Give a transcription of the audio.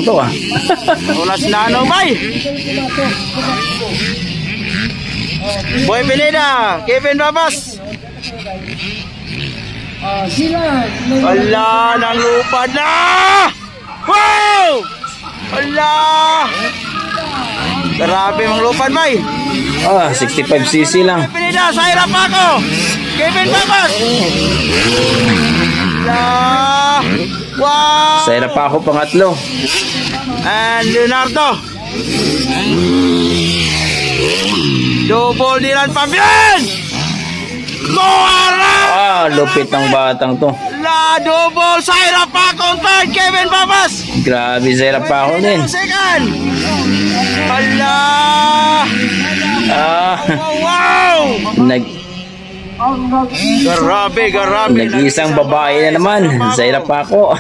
lang to ah. Ulas na ano, bay? Boy Pineda, Kevin Babas. Ala, nang lupad na! Wow! Ala! Grabe mang lupad, bay. 65cc lang. Boy Pineda, sa hirap ako. Kevin Babas. Ala! Wow! Sa hirap ako pangatlo. And Leonardo. Double Dylan Fabian! Kuwara! Lupit ng batang to. La double sa hirap ako third, Kevin Babas! Grabe, sa hirap ako din. Second! Hala! Wow! Grabe. Nag-iisang babae na naman. Sa hirap ako.